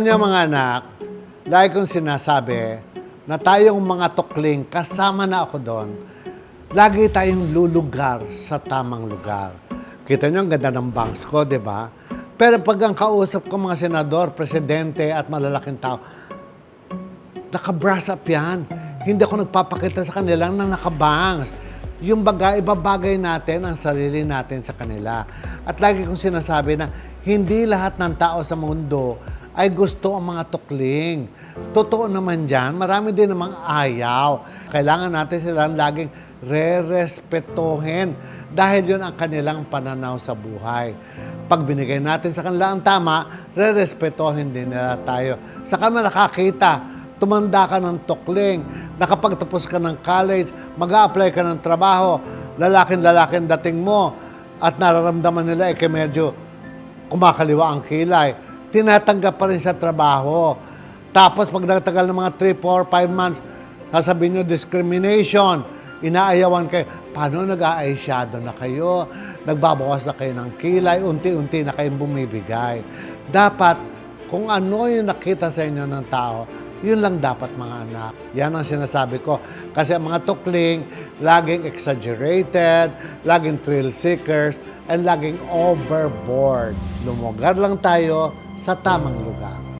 Niya mga anak, lagi kong sinasabi na tayong mga tukling, kasama na ako doon, lagi tayong lulugar sa tamang lugar. Kita niyo ang ganda ng bangs ko, di ba? Pero pag ang kausap ko mga senador, presidente at malalaking tao, naka-brass up yan. Hindi ako nagpapakita sa kanila na nakabangs. Yung ibabagay natin ang sarili natin sa kanila. At lagi kong sinasabi na hindi lahat ng tao sa mundo ay gusto ang mga tukling. Totoo naman dyan, marami din namang ayaw. Kailangan natin silang laging re-respetuhin dahil yun ang kanilang pananaw sa buhay. Pag binigay natin sa kanila ang tama, re-respetuhin din nila tayo. Saka nakakita, tumanda ka ng tukling, nakapagtapos ka ng college, mag-a-apply ka ng trabaho, lalaking-lalaking dating mo, at nararamdaman nila medyo kumakaliwa ang kilay, tinatanggap pa rin sa trabaho. Tapos pag nagtagal ng mga 3, 4, 5 months, sasabihin nyo discrimination, inaayawan kayo. Paano nag-a-eyeshadow na kayo? Nagbabawas na kayo ng kilay, unti-unti na kayong bumibigay. Dapat, kung ano yung nakita sa inyo ng tao, yun lang dapat mga anak. Yan ang sinasabi ko. Kasi ang mga tukling, laging exaggerated, laging thrill seekers, and laging overboard. Lumugar lang tayo sa tamang lugar.